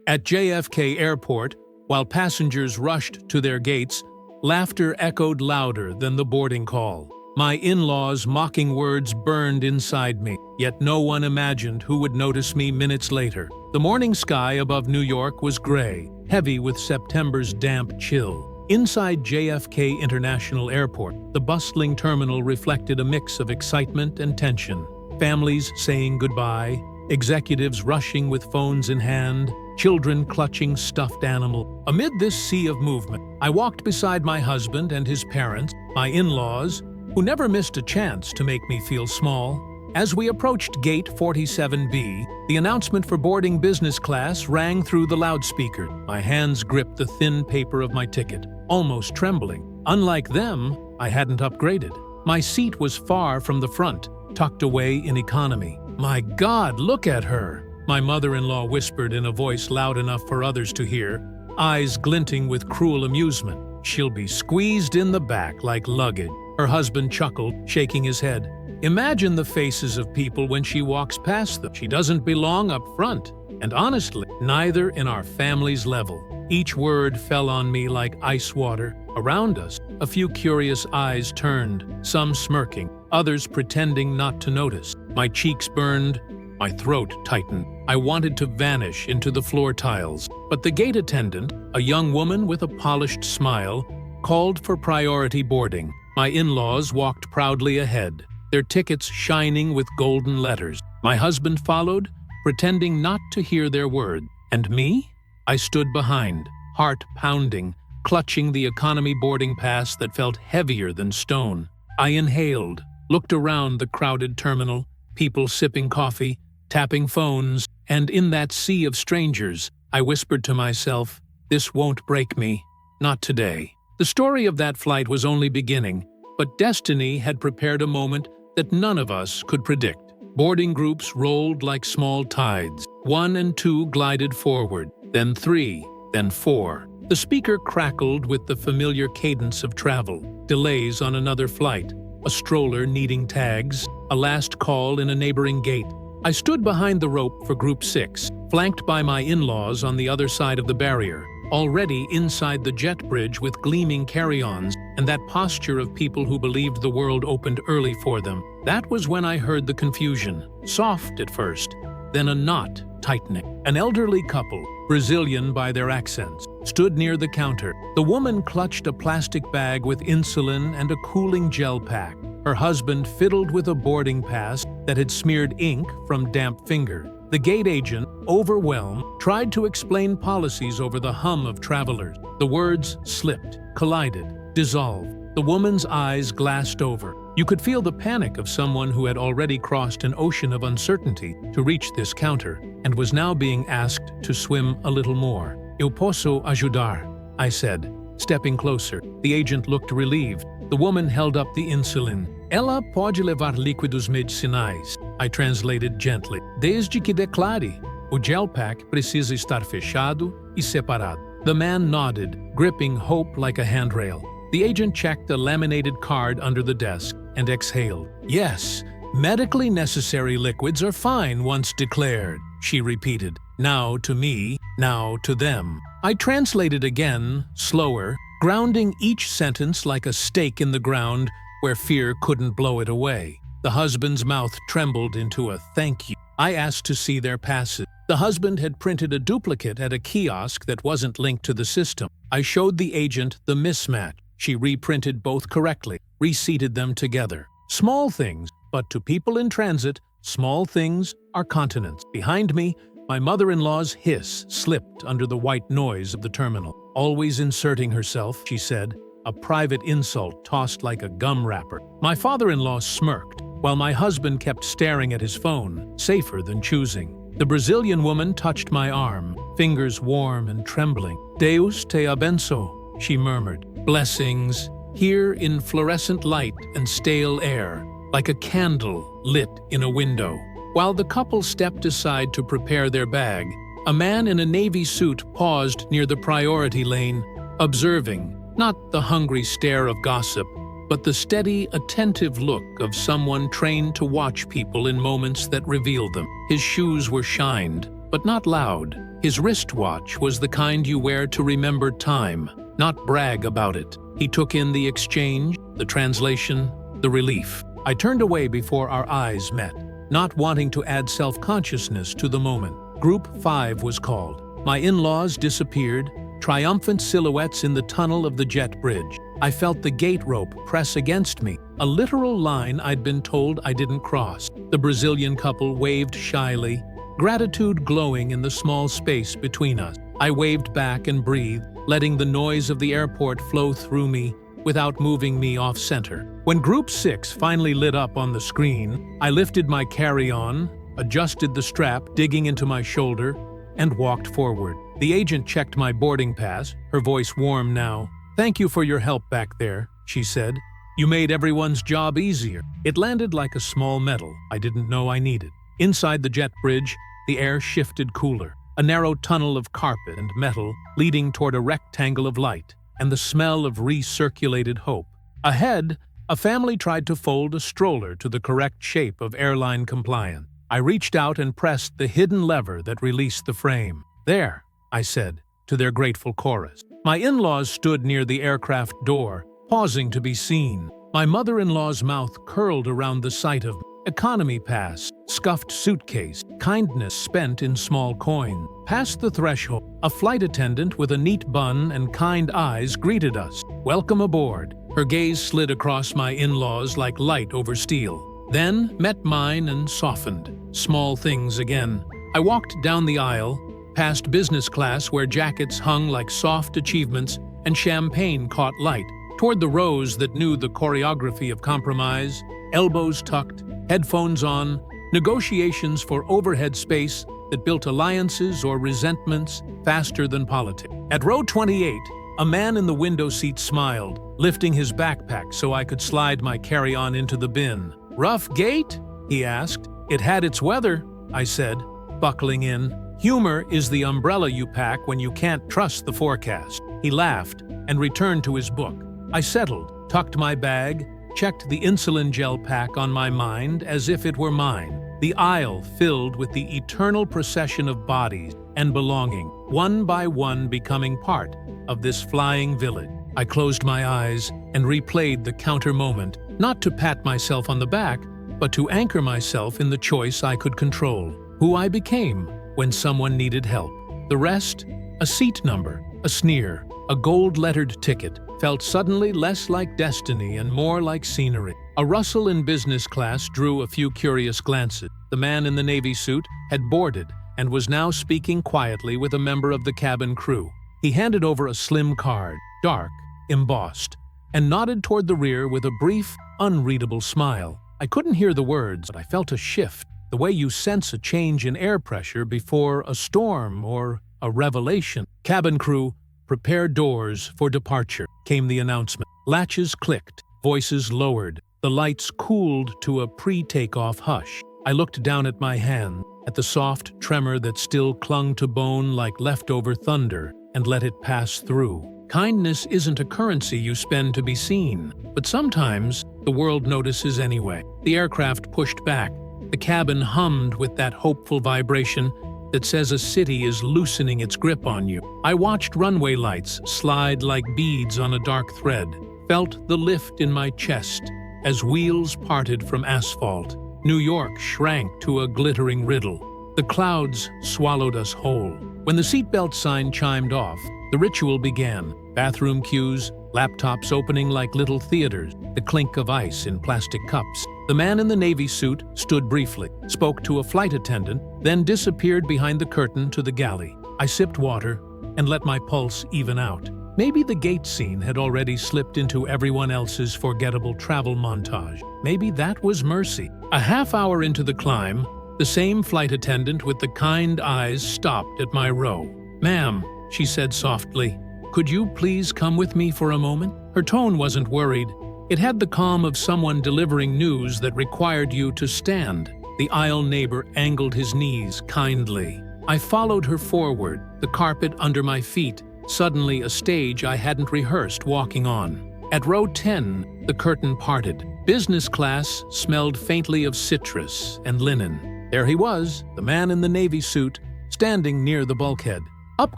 At JFK Airport, while passengers rushed to their gates, laughter echoed louder than the boarding call. My in-laws' mocking words burned inside me, yet no one imagined who would notice me minutes later. The morning sky above New York was gray, heavy with September's damp chill. Inside JFK International Airport, the bustling terminal reflected a mix of excitement and tension. Families saying goodbye, executives rushing with phones in hand, children clutching stuffed animals. Amid this sea of movement, I walked beside my husband and his parents, my in-laws, who never missed a chance to make me feel small. As we approached Gate 47B, the announcement for boarding business class rang through the loudspeaker. My hands gripped the thin paper of my ticket, almost trembling. Unlike them, I hadn't upgraded. My seat was far from the front, tucked away in economy. "My God, look at her!" my mother-in-law whispered in a voice loud enough for others to hear, eyes glinting with cruel amusement. "She'll be squeezed in the back like luggage." Her husband chuckled, shaking his head. "Imagine the faces of people when she walks past them. She doesn't belong up front. And honestly, neither in our family's level." Each word fell on me like ice water. Around us, a few curious eyes turned, some smirking, others pretending not to notice. My cheeks burned, my throat tightened. I wanted to vanish into the floor tiles, but the gate attendant, a young woman with a polished smile, called for priority boarding. My in-laws walked proudly ahead, their tickets shining with golden letters. My husband followed, pretending not to hear their words. And me? I stood behind, heart pounding, clutching the economy boarding pass that felt heavier than stone. I inhaled, looked around the crowded terminal, people sipping coffee, tapping phones, and in that sea of strangers, I whispered to myself, "This won't break me. Not today." The story of that flight was only beginning, but destiny had prepared a moment that none of us could predict. Boarding groups rolled like small tides. 1 and 2 glided forward, then 3, then 4. The speaker crackled with the familiar cadence of travel, delays on another flight, a stroller needing tags, a last call in a neighboring gate. I stood behind the rope for Group 6, flanked by my in-laws on the other side of the barrier, already inside the jet bridge with gleaming carry-ons and that posture of people who believed the world opened early for them. That was when I heard the confusion, soft at first, then a knot tightening. An elderly couple, Brazilian by their accents, stood near the counter. The woman clutched a plastic bag with insulin and a cooling gel pack. Her husband fiddled with a boarding pass that had smeared ink from damp finger. The gate agent, overwhelmed, tried to explain policies over the hum of travelers. The words slipped, collided, dissolved. The woman's eyes glassed over. You could feel the panic of someone who had already crossed an ocean of uncertainty to reach this counter and was now being asked to swim a little more. "Eu posso ajudar," I said, stepping closer. The agent looked relieved. The woman held up the insulin. "Ela pode levar líquidos medicinais," I translated gently. "Desde que declare. O gel pack precisa estar fechado e separado." The man nodded, gripping hope like a handrail. The agent checked a laminated card under the desk and exhaled. "Yes, medically necessary liquids are fine once declared," she repeated. Now to me, now to them. I translated again, slower, grounding each sentence like a stake in the ground where fear couldn't blow it away. The husband's mouth trembled into a thank you. I asked to see their passes. The husband had printed a duplicate at a kiosk that wasn't linked to the system. I showed the agent the mismatch. She reprinted both correctly, reseated them together. Small things, but to people in transit, small things are continents. Behind me, my mother-in-law's hiss slipped under the white noise of the terminal. "Always inserting herself," she said, a private insult tossed like a gum wrapper. My father-in-law smirked, while my husband kept staring at his phone, safer than choosing. The Brazilian woman touched my arm, fingers warm and trembling. "Deus te abençoe," she murmured. "Blessings," here in fluorescent light and stale air, like a candle lit in a window. While the couple stepped aside to prepare their bag, a man in a navy suit paused near the priority lane, observing, not the hungry stare of gossip, but the steady, attentive look of someone trained to watch people in moments that revealed them. His shoes were shined, but not loud. His wristwatch was the kind you wear to remember time, not brag about it. He took in the exchange, the translation, the relief. I turned away before our eyes met, not wanting to add self-consciousness to the moment. Group 5 was called. My in-laws disappeared, triumphant silhouettes in the tunnel of the jet bridge. I felt the gate rope press against me, a literal line I'd been told I didn't cross. The Brazilian couple waved shyly, gratitude glowing in the small space between us. I waved back and breathed, letting the noise of the airport flow through me without moving me off-center. When Group 6 finally lit up on the screen, I lifted my carry-on, adjusted the strap digging into my shoulder, and walked forward. The agent checked my boarding pass, her voice warm now. "Thank you for your help back there," she said. "You made everyone's job easier." It landed like a small medal I didn't know I needed. Inside the jet bridge, the air shifted cooler. A narrow tunnel of carpet and metal leading toward a rectangle of light, and the smell of recirculated hope. Ahead, a family tried to fold a stroller to the correct shape of airline compliance. I reached out and pressed the hidden lever that released the frame. "There," I said, to their grateful chorus. My in-laws stood near the aircraft door, pausing to be seen. My mother-in-law's mouth curled around the sight of economy pass, scuffed suitcase, kindness spent in small coin. Past the threshold, a flight attendant with a neat bun and kind eyes greeted us. "Welcome aboard." Her gaze slid across my in-laws like light over steel, then met mine and softened. Small things again. I walked down the aisle, past business class where jackets hung like soft achievements and champagne caught light, toward the rows that knew the choreography of compromise, elbows tucked, headphones on, negotiations for overhead space that built alliances or resentments faster than politics. At row 28, a man in the window seat smiled, lifting his backpack so I could slide my carry-on into the bin. "Rough gate?" he asked. "It had its weather," I said, buckling in. "Humor is the umbrella you pack when you can't trust the forecast." He laughed and returned to his book. I settled, tucked my bag, checked the insulin gel pack on my mind as if it were mine. The aisle filled with the eternal procession of bodies and belonging, one by one becoming part of this flying village. I closed my eyes and replayed the counter moment, not to pat myself on the back, but to anchor myself in the choice I could control, who I became when someone needed help. The rest, a seat number, a sneer, a gold-lettered ticket, felt suddenly less like destiny and more like scenery. A rustle in business class drew a few curious glances. The man in the navy suit had boarded and was now speaking quietly with a member of the cabin crew. He handed over a slim card, dark, embossed, and nodded toward the rear with a brief, unreadable smile. I couldn't hear the words, but I felt a shift, the way you sense a change in air pressure before a storm or a revelation. "Cabin crew, prepare doors for departure," came the announcement. Latches clicked, voices lowered, the lights cooled to a pre-takeoff hush. I looked down at my hand, at the soft tremor that still clung to bone like leftover thunder, and let it pass through. Kindness isn't a currency you spend to be seen, but sometimes the world notices anyway. The aircraft pushed back. The cabin hummed with that hopeful vibration that says a city is loosening its grip on you. I watched runway lights slide like beads on a dark thread, felt the lift in my chest as wheels parted from asphalt. New York shrank to a glittering riddle. The clouds swallowed us whole. When the seatbelt sign chimed off, the ritual began. Bathroom queues, laptops opening like little theaters, the clink of ice in plastic cups. The man in the navy suit stood briefly, spoke to a flight attendant, then disappeared behind the curtain to the galley. I sipped water and let my pulse even out. Maybe the gate scene had already slipped into everyone else's forgettable travel montage. Maybe that was mercy. A half hour into the climb, the same flight attendant with the kind eyes stopped at my row. "Ma'am," she said softly, "could you please come with me for a moment?" Her tone wasn't worried. It had the calm of someone delivering news that required you to stand. The aisle neighbor angled his knees kindly. I followed her forward, the carpet under my feet, suddenly a stage I hadn't rehearsed walking on. At row 10, the curtain parted. Business class smelled faintly of citrus and linen. There he was, the man in the navy suit, standing near the bulkhead. Up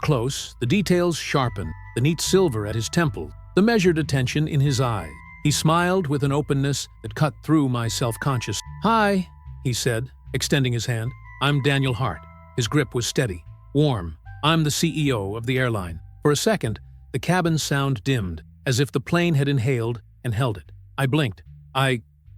close, the details sharpened, the neat silver at his temple, the measured attention in his eyes. He smiled with an openness that cut through my self-conscious. "Hi," he said, extending his hand. "I'm Daniel Hart." His grip was steady, warm. "I'm the CEO of the airline." For a second, the cabin's sound dimmed, as if the plane had inhaled and held it. I blinked.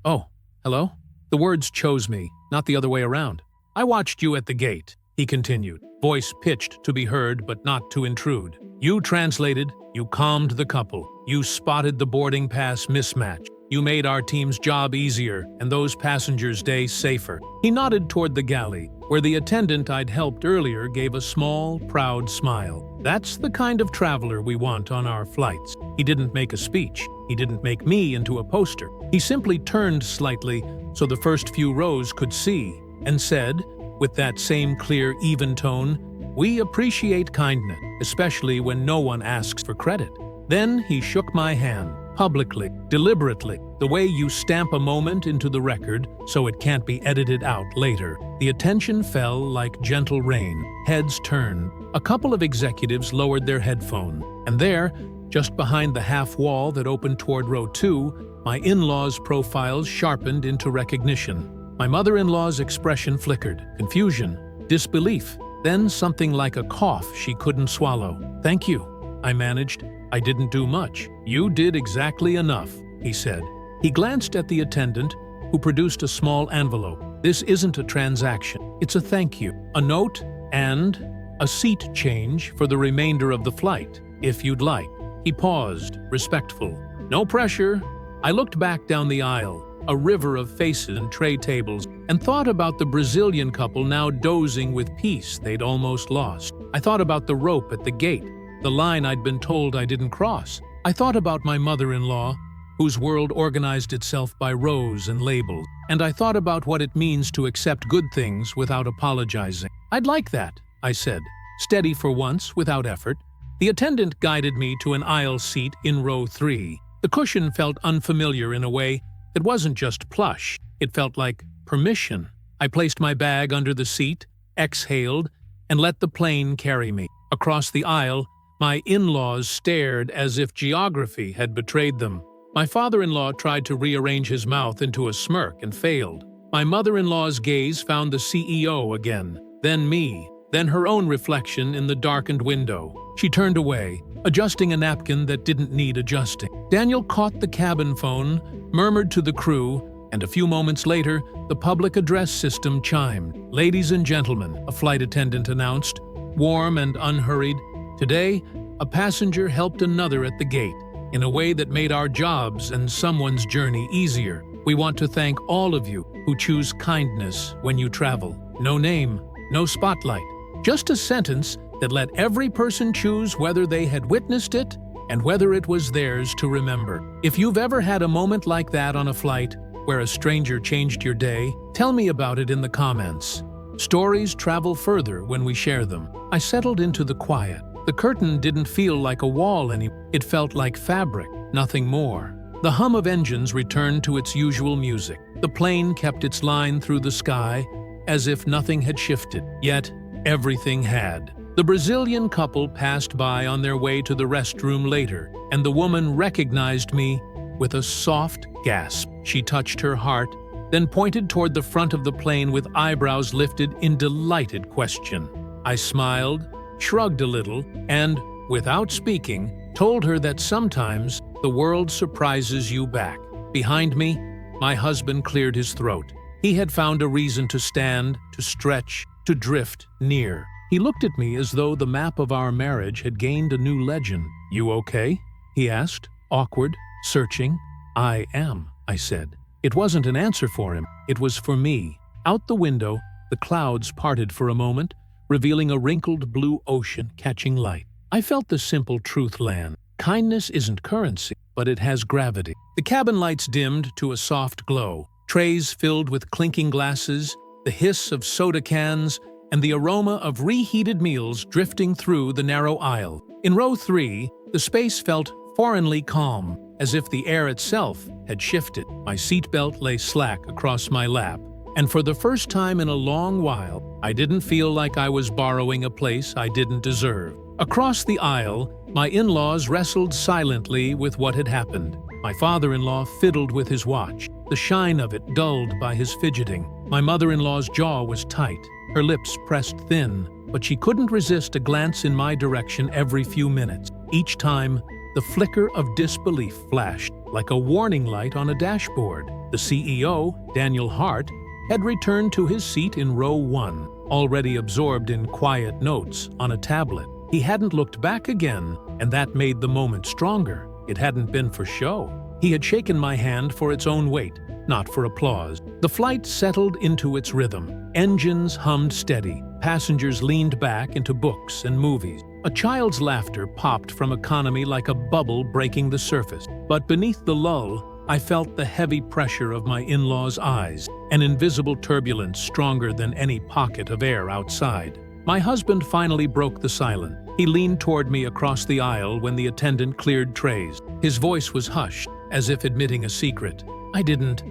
"Oh, hello?" The words chose me, not the other way around. "I watched you at the gate," he continued, voice pitched to be heard but not to intrude. "You translated, you calmed the couple, you spotted the boarding pass mismatch. You made our team's job easier and those passengers' day safer." He nodded toward the galley, where the attendant I'd helped earlier gave a small, proud smile. "That's the kind of traveler we want on our flights." He didn't make a speech. He didn't make me into a poster. He simply turned slightly so the first few rows could see and said, with that same clear, even tone, "We appreciate kindness, especially when no one asks for credit." Then he shook my hand, publicly, deliberately, the way you stamp a moment into the record so it can't be edited out later. The attention fell like gentle rain. Heads turned. A couple of executives lowered their headphones. And there, just behind the half wall that opened toward row 2, my in-laws' profiles sharpened into recognition. My mother-in-law's expression flickered. Confusion, disbelief, then something like a cough she couldn't swallow. "Thank you," I managed. "I didn't do much." "You did exactly enough," he said. He glanced at the attendant, who produced a small envelope. "This isn't a transaction. It's a thank you, a note, and a seat change for the remainder of the flight, if you'd like." He paused, respectful. "No pressure." I looked back down the aisle, a river of faces and tray tables, and thought about the Brazilian couple now dozing with peace they'd almost lost. I thought about the rope at the gate, the line I'd been told I didn't cross. I thought about my mother-in-law, whose world organized itself by rows and labels. And I thought about what it means to accept good things without apologizing. "I'd like that," I said, steady for once, without effort. The attendant guided me to an aisle seat in row 3. The cushion felt unfamiliar in a way that wasn't just plush. It felt like permission. I placed my bag under the seat, exhaled, and let the plane carry me. Across the aisle, my in-laws stared as if geography had betrayed them. My father-in-law tried to rearrange his mouth into a smirk and failed. My mother-in-law's gaze found the CEO again, then me, then her own reflection in the darkened window. She turned away, adjusting a napkin that didn't need adjusting. Daniel caught the cabin phone, murmured to the crew, and a few moments later, the public address system chimed. "Ladies and gentlemen," a flight attendant announced, warm and unhurried, "today, a passenger helped another at the gate in a way that made our jobs and someone's journey easier. We want to thank all of you who choose kindness when you travel. No name, no spotlight, just a sentence that let every person choose whether they had witnessed it and whether it was theirs to remember." If you've ever had a moment like that on a flight where a stranger changed your day, tell me about it in the comments. Stories travel further when we share them. I settled into the quiet. The curtain didn't feel like a wall anymore. It felt like fabric, nothing more. The hum of engines returned to its usual music. The plane kept its line through the sky, as if nothing had shifted. Yet, everything had. The Brazilian couple passed by on their way to the restroom later, and the woman recognized me with a soft gasp. She touched her heart, then pointed toward the front of the plane with eyebrows lifted in delighted question. I smiled, shrugged a little, and, without speaking, told her that sometimes the world surprises you back. Behind me, my husband cleared his throat. He had found a reason to stand, to stretch, to drift near. He looked at me as though the map of our marriage had gained a new legend. "You okay?" he asked, awkward, searching. "I am," I said. It wasn't an answer for him. It was for me. Out the window, the clouds parted for a moment, revealing a wrinkled blue ocean catching light. I felt the simple truth land. Kindness isn't currency, but it has gravity. The cabin lights dimmed to a soft glow. Trays filled with clinking glasses, the hiss of soda cans, and the aroma of reheated meals drifting through the narrow aisle. In row 3, the space felt foreignly calm, as if the air itself had shifted. My seatbelt lay slack across my lap, and for the first time in a long while, I didn't feel like I was borrowing a place I didn't deserve. Across the aisle, my in-laws wrestled silently with what had happened. My father-in-law fiddled with his watch, the shine of it dulled by his fidgeting. My mother-in-law's jaw was tight, her lips pressed thin, but she couldn't resist a glance in my direction every few minutes. Each time, the flicker of disbelief flashed, like a warning light on a dashboard. The CEO, Daniel Hart, had returned to his seat in row 1, already absorbed in quiet notes on a tablet. He hadn't looked back again, and that made the moment stronger. It hadn't been for show. He had shaken my hand for its own weight, not for applause. The flight settled into its rhythm. Engines hummed steady. Passengers leaned back into books and movies. A child's laughter popped from economy like a bubble breaking the surface. But beneath the lull, I felt the heavy pressure of my in-laws' eyes, an invisible turbulence stronger than any pocket of air outside. My husband finally broke the silence. He leaned toward me across the aisle when the attendant cleared trays. His voice was hushed, as if admitting a secret. I didn't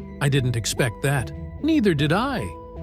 expect that. Neither did I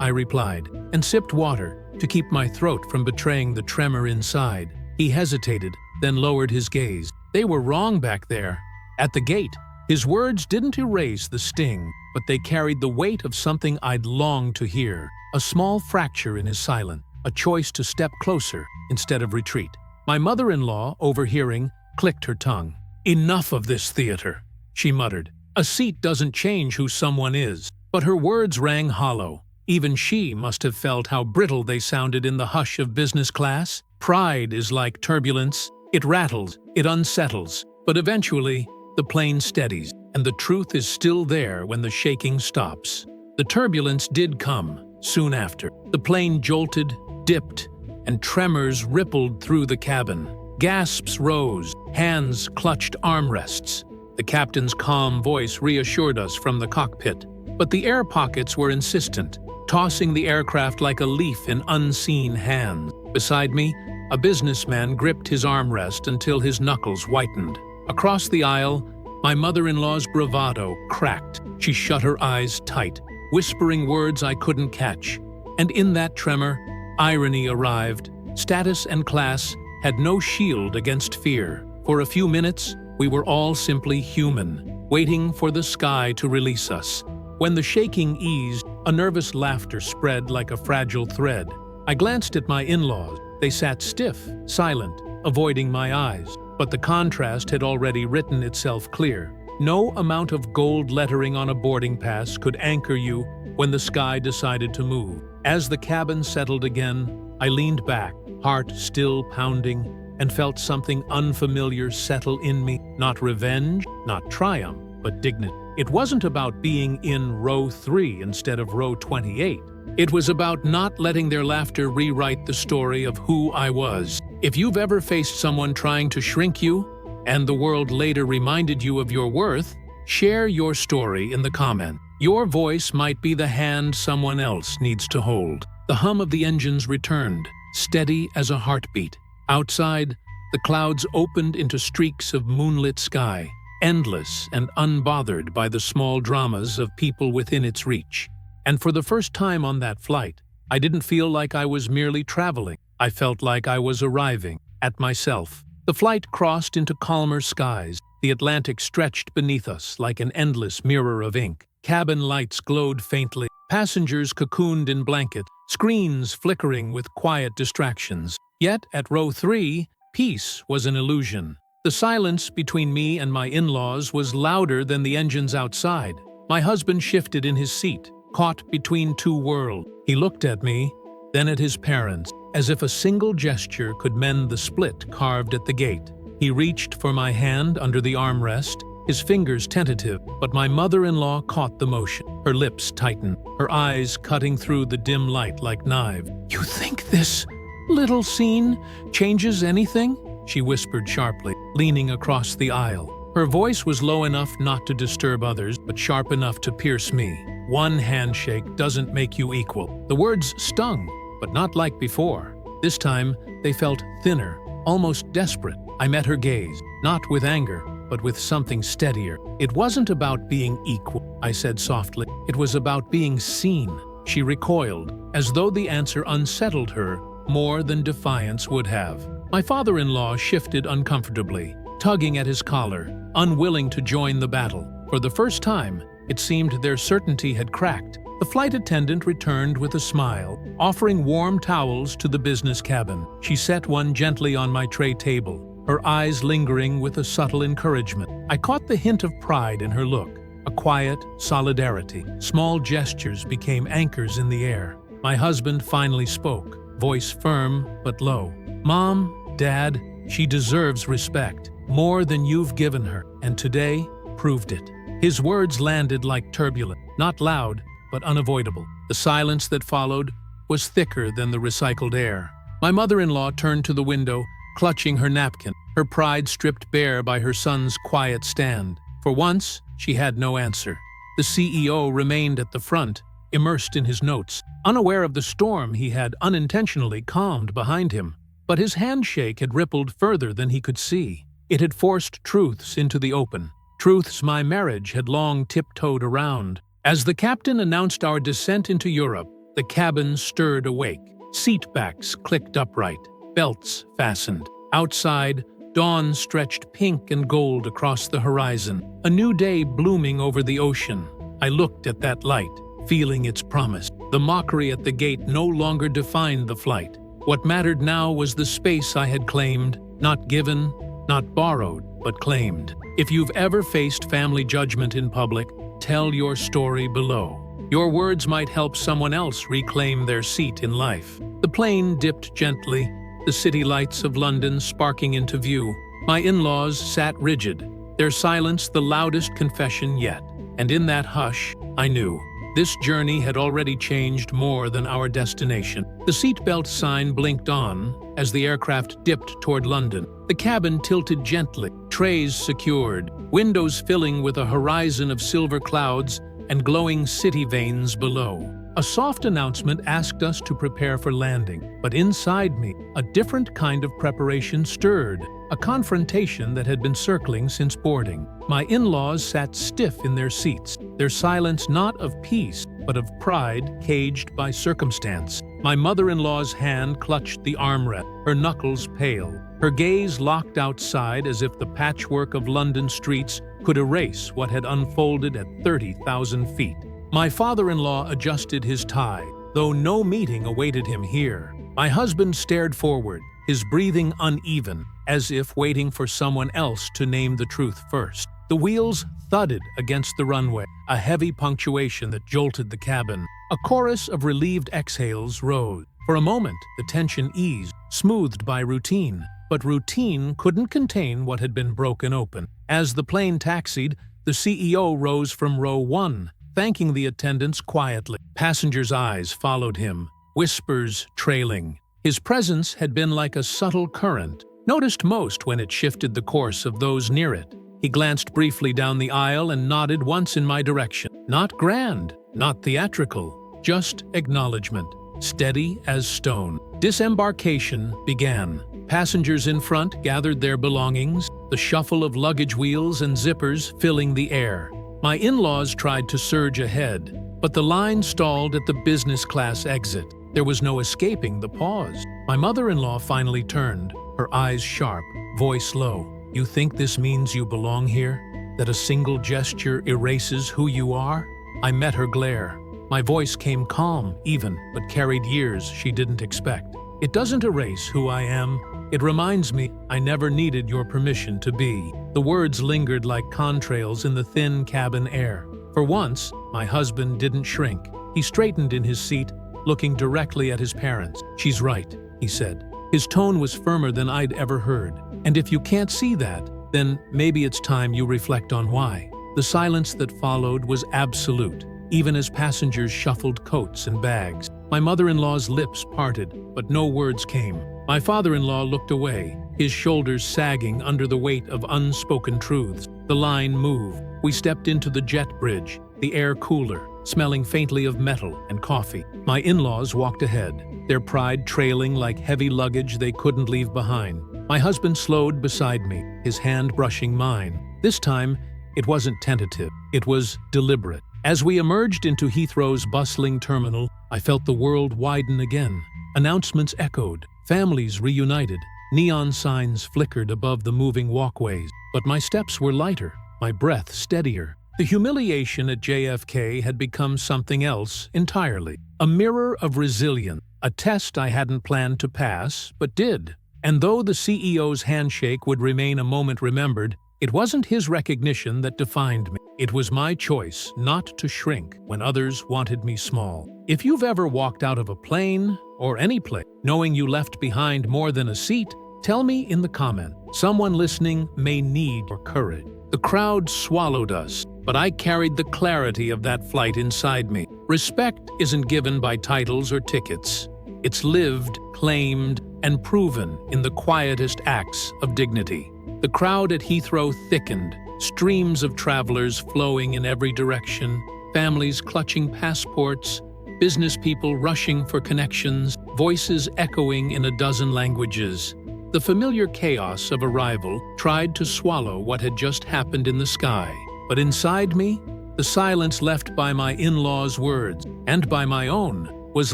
replied, and sipped water to keep my throat from betraying the tremor inside. He hesitated, then lowered his gaze. They were wrong back there. At the gate, his words didn't erase the sting, but they carried the weight of something I'd longed to hear. A small fracture in his silence, a choice to step closer instead of retreat. My mother-in-law, overhearing, clicked her tongue. "Enough of this theater," she muttered. "A seat doesn't change who someone is." But her words rang hollow. Even she must have felt how brittle they sounded in the hush of business class. Pride is like turbulence. It rattles, it unsettles, but eventually, the plane steadies, and the truth is still there when the shaking stops. The turbulence did come, soon after. The plane jolted, dipped, and tremors rippled through the cabin. Gasps rose, hands clutched armrests. The captain's calm voice reassured us from the cockpit. But the air pockets were insistent, tossing the aircraft like a leaf in unseen hands. Beside me, a businessman gripped his armrest until his knuckles whitened. Across the aisle, my mother-in-law's bravado cracked. She shut her eyes tight, whispering words I couldn't catch. And in that tremor, irony arrived. Status and class had no shield against fear. For a few minutes, we were all simply human, waiting for the sky to release us. When the shaking eased, a nervous laughter spread like a fragile thread. I glanced at my in-laws. They sat stiff, silent, avoiding my eyes. But the contrast had already written itself clear. No amount of gold lettering on a boarding pass could anchor you when the sky decided to move. As the cabin settled again, I leaned back, heart still pounding, and felt something unfamiliar settle in me. Not revenge, not triumph, but dignity. It wasn't about being in row 3 instead of row 28. It was about not letting their laughter rewrite the story of who I was. If you've ever faced someone trying to shrink you, and the world later reminded you of your worth, share your story in the comments. Your voice might be the hand someone else needs to hold. The hum of the engines returned, steady as a heartbeat. Outside, the clouds opened into streaks of moonlit sky, endless and unbothered by the small dramas of people within its reach. And for the first time on that flight, I didn't feel like I was merely traveling. I felt like I was arriving at myself. The flight crossed into calmer skies. The Atlantic stretched beneath us like an endless mirror of ink. Cabin lights glowed faintly. Passengers cocooned in blankets, screens flickering with quiet distractions. Yet, at row 3, peace was an illusion. The silence between me and my in-laws was louder than the engines outside. My husband shifted in his seat, caught between two worlds. He looked at me, then at his parents, as if a single gesture could mend the split carved at the gate. He reached for my hand under the armrest, his fingers tentative, but my mother-in-law caught the motion. Her lips tightened, her eyes cutting through the dim light like knives. "You think this little scene changes anything?" she whispered sharply, leaning across the aisle. Her voice was low enough not to disturb others, but sharp enough to pierce me. "One handshake doesn't make you equal." The words stung, but not like before. This time, they felt thinner, almost desperate. I met her gaze, not with anger, but with something steadier. "It wasn't about being equal," I said softly. "It was about being seen." She recoiled, as though the answer unsettled her more than defiance would have. My father-in-law shifted uncomfortably, tugging at his collar, unwilling to join the battle. For the first time, it seemed their certainty had cracked. The flight attendant returned with a smile, offering warm towels to the business cabin. She set one gently on my tray table, her eyes lingering with a subtle encouragement. I caught the hint of pride in her look, a quiet solidarity. Small gestures became anchors in the air. My husband finally spoke, voice firm but low. "Mom, Dad, she deserves respect, more than you've given her, and today proved it." His words landed like turbulence, not loud, but unavoidable. The silence that followed was thicker than the recycled air. My mother-in-law turned to the window, clutching her napkin, her pride stripped bare by her son's quiet stand. For once, she had no answer. The CEO remained at the front, immersed in his notes, unaware of the storm he had unintentionally calmed behind him. But his handshake had rippled further than he could see. It had forced truths into the open, truths my marriage had long tiptoed around. As the captain announced our descent into Europe, the cabin stirred awake. Seat backs clicked upright, belts fastened. Outside, dawn stretched pink and gold across the horizon, a new day blooming over the ocean. I looked at that light, feeling its promise. The mockery at the gate no longer defined the flight. What mattered now was the space I had claimed, not given, not borrowed, but claimed. If you've ever faced family judgment in public, tell your story below. Your words might help someone else reclaim their seat in life. The plane dipped gently, the city lights of London sparking into view. My in-laws sat rigid, their silence the loudest confession yet. And in that hush, I knew. This journey had already changed more than our destination. The seatbelt sign blinked on as the aircraft dipped toward London. The cabin tilted gently, trays secured, windows filling with a horizon of silver clouds and glowing city veins below. A soft announcement asked us to prepare for landing, but inside me, a different kind of preparation stirred, a confrontation that had been circling since boarding. My in-laws sat stiff in their seats, their silence not of peace, but of pride caged by circumstance. My mother-in-law's hand clutched the armrest, her knuckles pale, her gaze locked outside as if the patchwork of London streets could erase what had unfolded at 30,000 feet. My father-in-law adjusted his tie, though no meeting awaited him here. My husband stared forward, his breathing uneven, as if waiting for someone else to name the truth first. The wheels thudded against the runway, a heavy punctuation that jolted the cabin. A chorus of relieved exhales rose. For a moment, the tension eased, smoothed by routine. But routine couldn't contain what had been broken open. As the plane taxied, the CEO rose from row 1, thanking the attendants quietly. Passengers' eyes followed him, whispers trailing. His presence had been like a subtle current, noticed most when it shifted the course of those near it. He glanced briefly down the aisle and nodded once in my direction. Not grand, not theatrical, just acknowledgement, steady as stone. Disembarkation began. Passengers in front gathered their belongings, the shuffle of luggage wheels and zippers filling the air. My in-laws tried to surge ahead, but the line stalled at the business class exit. There was no escaping the pause. My mother-in-law finally turned, her eyes sharp, voice low. "You think this means you belong here? That a single gesture erases who you are?" I met her glare. My voice came calm, even, but carried years she didn't expect. "It doesn't erase who I am. It reminds me I never needed your permission to be." The words lingered like contrails in the thin cabin air. For once, my husband didn't shrink. He straightened in his seat, looking directly at his parents. "She's right," he said. His tone was firmer than I'd ever heard. "And if you can't see that, then maybe it's time you reflect on why." The silence that followed was absolute, even as passengers shuffled coats and bags. My mother-in-law's lips parted, but no words came. My father-in-law looked away, his shoulders sagging under the weight of unspoken truths. The line moved. We stepped into the jet bridge, the air cooler, smelling faintly of metal and coffee. My in-laws walked ahead, their pride trailing like heavy luggage they couldn't leave behind. My husband slowed beside me, his hand brushing mine. This time, it wasn't tentative. It was deliberate. As we emerged into Heathrow's bustling terminal, I felt the world widen again. Announcements echoed, families reunited, neon signs flickered above the moving walkways. But my steps were lighter, my breath steadier. The humiliation at JFK had become something else entirely. A mirror of resilience, a test I hadn't planned to pass, but did. And though the CEO's handshake would remain a moment remembered, it wasn't his recognition that defined me. It was my choice not to shrink when others wanted me small. If you've ever walked out of a plane, or any place, knowing you left behind more than a seat, tell me in the comment. Someone listening may need your courage. The crowd swallowed us, but I carried the clarity of that flight inside me. Respect isn't given by titles or tickets. It's lived, claimed, and proven in the quietest acts of dignity. The crowd at Heathrow thickened, streams of travelers flowing in every direction, families clutching passports, business people rushing for connections, voices echoing in a dozen languages. The familiar chaos of arrival tried to swallow what had just happened in the sky. But inside me, the silence left by my in-laws' words, and by my own, was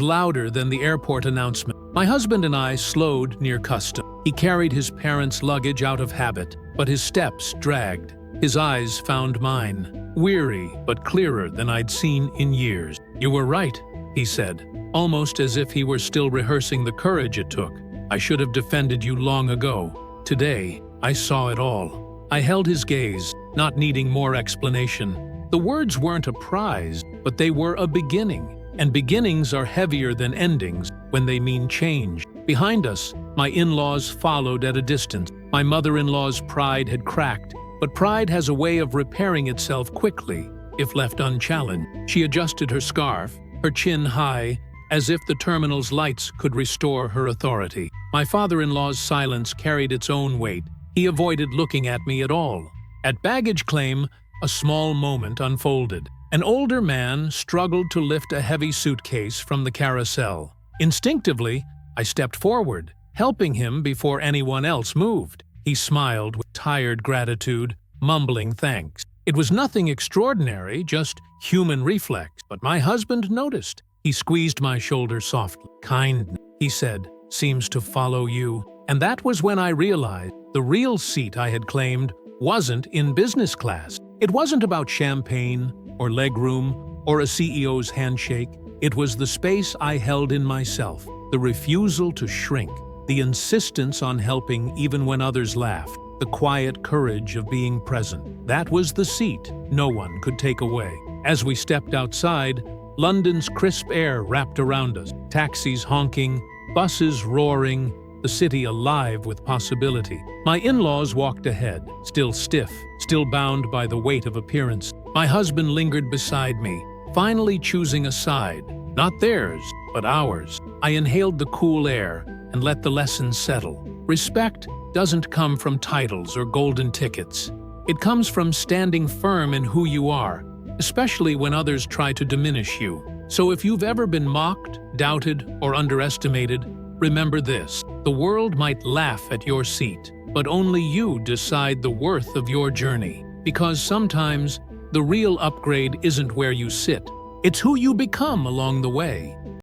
louder than the airport announcement. My husband and I slowed near custom. He carried his parents' luggage out of habit, but his steps dragged. His eyes found mine, weary but clearer than I'd seen in years. "You were right," he said, almost as if he were still rehearsing the courage it took. "I should have defended you long ago. Today, I saw it all." I held his gaze, not needing more explanation. The words weren't a prize, but they were a beginning. And beginnings are heavier than endings when they mean change. Behind us, my in-laws followed at a distance. My mother-in-law's pride had cracked, but pride has a way of repairing itself quickly if left unchallenged. She adjusted her scarf, her chin high, as if the terminal's lights could restore her authority. My father-in-law's silence carried its own weight. He avoided looking at me at all. At baggage claim, a small moment unfolded. An older man struggled to lift a heavy suitcase from the carousel. Instinctively, I stepped forward, helping him before anyone else moved. He smiled with tired gratitude, mumbling thanks. It was nothing extraordinary, just human reflex, but my husband noticed. He squeezed my shoulder softly. "Kindness," he said, "seems to follow you." And that was when I realized the real seat I had claimed wasn't in business class. It wasn't about champagne, or legroom, or a CEO's handshake. It was the space I held in myself, the refusal to shrink, the insistence on helping even when others laughed, the quiet courage of being present. That was the seat no one could take away. As we stepped outside, London's crisp air wrapped around us, taxis honking, buses roaring, the city alive with possibility. My in-laws walked ahead, still stiff, still bound by the weight of appearance. My husband lingered beside me, finally choosing a side, not theirs, but ours. I inhaled the cool air and let the lesson settle. Respect doesn't come from titles or golden tickets. It comes from standing firm in who you are, especially when others try to diminish you. So if you've ever been mocked, doubted, or underestimated, remember this: the world might laugh at your seat, but only you decide the worth of your journey. Because sometimes, the real upgrade isn't where you sit, it's who you become along the way.